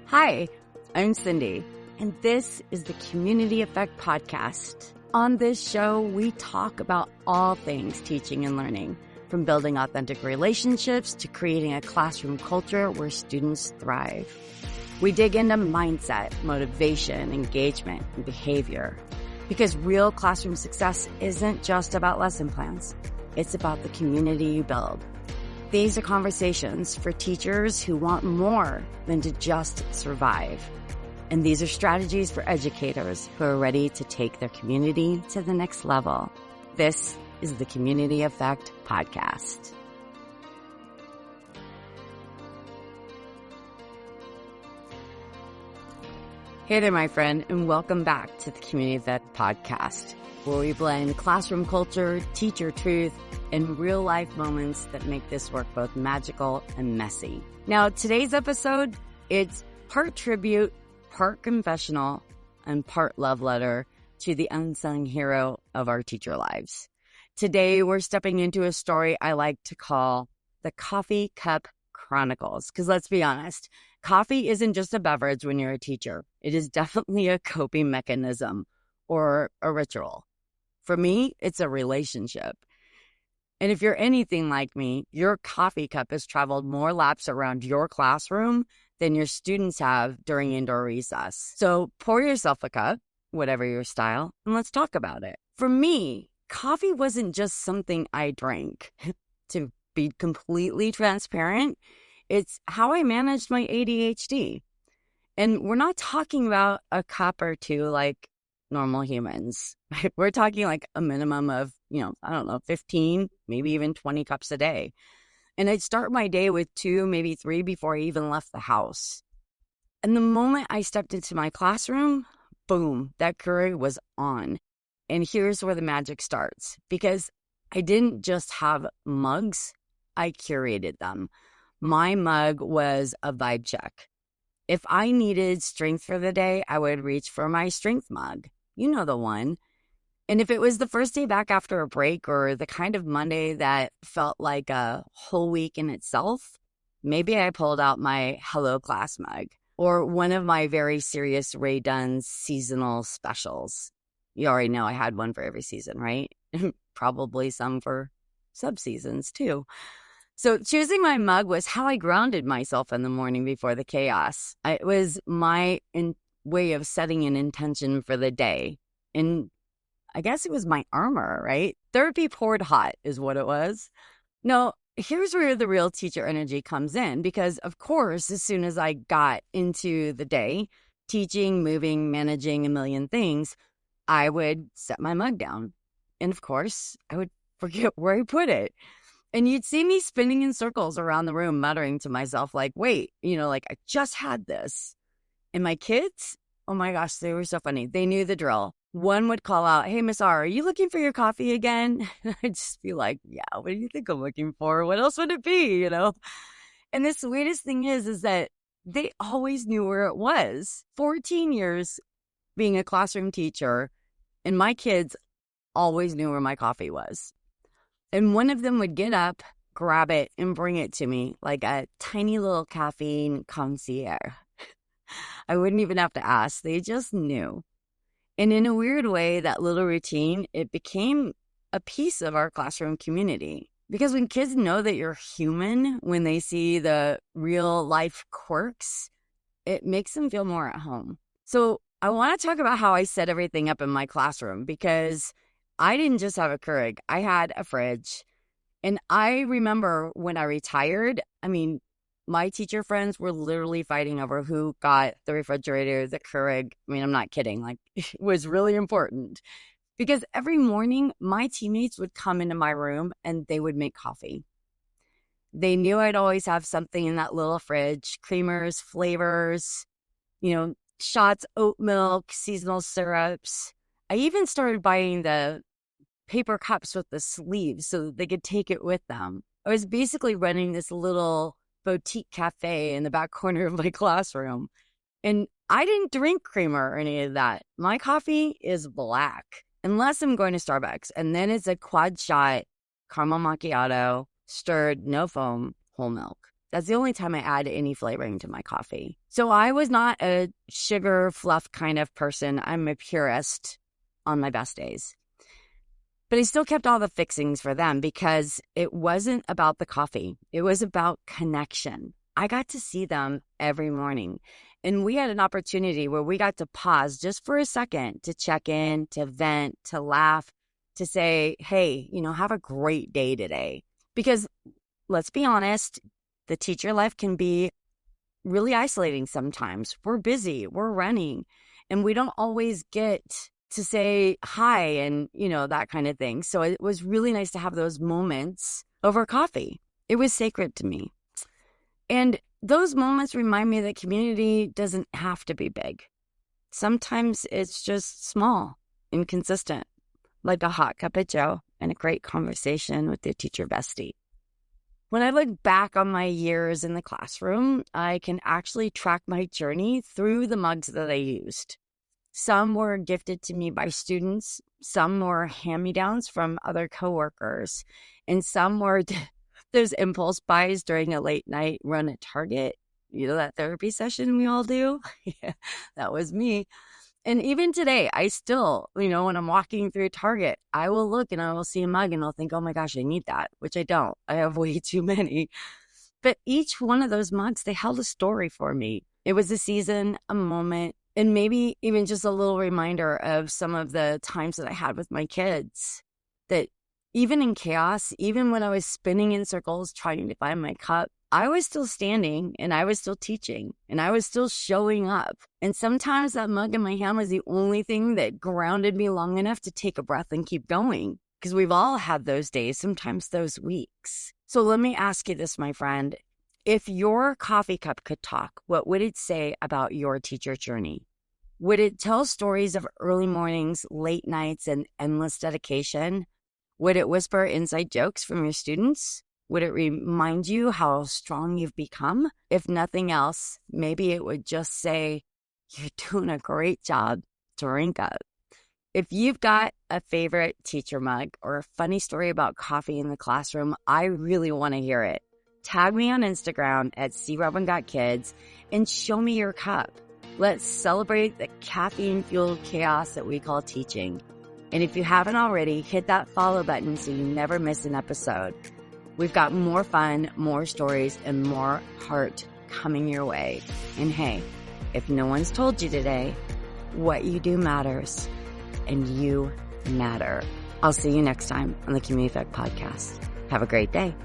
Hi, I'm Cindy, and this is the Community Effect Podcast. On this show, we talk about all things teaching and learning, from building authentic relationships to creating a classroom culture where students thrive. We dig into mindset, motivation, engagement, and behavior, because real classroom success isn't just about lesson plans. It's about the community you build. These are conversations for teachers who want more than to just survive. And these are strategies for educators who are ready to take their community to the next level. This is the Community Effect Podcast. Hey there, my friend, and welcome back to the Community Effect Podcast, where we blend classroom culture, teacher truth, and real-life moments that make this work both magical and messy. Now, today's episode, it's part tribute, part confessional, and part love letter to the unsung hero of our teacher lives. Today, we're stepping into a story I like to call the Coffee Cup Chronicles, because let's be honest, coffee isn't just a beverage when you're a teacher. It is definitely a coping mechanism or a ritual. For me, it's a relationship. And if you're anything like me, your coffee cup has traveled more laps around your classroom than your students have during indoor recess. So pour yourself a cup, whatever your style, and let's talk about it. For me, coffee wasn't just something I drank. To be completely transparent, it's how I managed my ADHD. And we're not talking about a cup or two like normal humans. We're talking like a minimum of, 15, maybe even 20 cups a day. And I'd start my day with 2, maybe 3 before I even left the house. And the moment I stepped into my classroom, boom, that Keurig was on. And here's where the magic starts. Because I didn't just have mugs, I curated them. My mug was a vibe check. If I needed strength for the day, I would reach for my strength mug. You know the one. And if it was the first day back after a break or the kind of Monday that felt like a whole week in itself, maybe I pulled out my Hello Class mug or one of my very serious Rae Dunn seasonal specials. You already know I had one for every season, right? Probably some for sub-seasons too. So choosing my mug was how I grounded myself in the morning before the chaos. It was my way of setting an intention for the day. And I guess it was my armor, right? Therapy poured hot is what it was. No, here's where the real teacher energy comes in, because of course, as soon as I got into the day, teaching, moving, managing a million things, I would set my mug down. And of course, I would forget where I put it. And you'd see me spinning in circles around the room, muttering to myself, like, wait, I just had this. And my kids, oh my gosh, they were so funny. They knew the drill. One would call out, hey, Miss R, are you looking for your coffee again? I'd just be like, yeah, what do you think I'm looking for? What else would it be, And the sweetest thing is that they always knew where it was. 14 years being a classroom teacher, and my kids always knew where my coffee was. And one of them would get up, grab it, and bring it to me like a tiny little caffeine concierge. I wouldn't even have to ask. They just knew. And in a weird way, that little routine, it became a piece of our classroom community. Because when kids know that you're human, when they see the real life quirks, it makes them feel more at home. So I want to talk about how I set everything up in my classroom, because I didn't just have a Keurig. I had a fridge. And I remember when I retired, my teacher friends were literally fighting over who got the refrigerator, the Keurig. I'm not kidding. It was really important. Because every morning, my teammates would come into my room and they would make coffee. They knew I'd always have something in that little fridge, creamers, flavors, shots, oat milk, seasonal syrups. I even started buying the paper cups with the sleeves so that they could take it with them. I was basically running this little boutique cafe in the back corner of my classroom. And I didn't drink creamer or any of that. My coffee is black, unless I'm going to Starbucks. And then it's a quad shot caramel macchiato, stirred, no foam. whole milk. That's the only time I add any flavoring to my coffee. So I was not a sugar fluff kind of person. I'm a purist on my best days. But I still kept all the fixings for them because it wasn't about the coffee. It was about connection. I got to see them every morning. And we had an opportunity where we got to pause just for a second to check in, to vent, to laugh, to say, hey, have a great day today. Because let's be honest, the teacher life can be really isolating sometimes. We're busy, we're running, and we don't always get to say hi and, that kind of thing. So it was really nice to have those moments over coffee. It was sacred to me. And those moments remind me that community doesn't have to be big. Sometimes it's just small and consistent, like a hot cup of joe and a great conversation with your teacher bestie. When I look back on my years in the classroom, I can actually track my journey through the mugs that I used. Some were gifted to me by students, some were hand-me-downs from other coworkers, and some were those impulse buys during a late night run at Target. That therapy session we all do? Yeah, that was me. And even today, I still, when I'm walking through Target, I will look and I will see a mug and I'll think, oh my gosh, I need that, which I don't. I have way too many. But each one of those mugs, they held a story for me. It was a season, a moment, and maybe even just a little reminder of some of the times that I had with my kids. That even in chaos, even when I was spinning in circles trying to find my cup, I was still standing and I was still teaching and I was still showing up. And sometimes that mug in my hand was the only thing that grounded me long enough to take a breath and keep going. Because we've all had those days, sometimes those weeks. So let me ask you this, my friend. If your coffee cup could talk, what would it say about your teacher journey? Would it tell stories of early mornings, late nights, and endless dedication? Would it whisper inside jokes from your students? Would it remind you how strong you've become? If nothing else, maybe it would just say, you're doing a great job, drink up. If you've got a favorite teacher mug or a funny story about coffee in the classroom, I really want to hear it. Tag me on Instagram at crobin.kids and show me your cup. Let's celebrate the caffeine-fueled chaos that we call teaching. And if you haven't already, hit that follow button so you never miss an episode. We've got more fun, more stories, and more heart coming your way. And hey, if no one's told you today, what you do matters, and you matter. I'll see you next time on the Community Effect Podcast. Have a great day.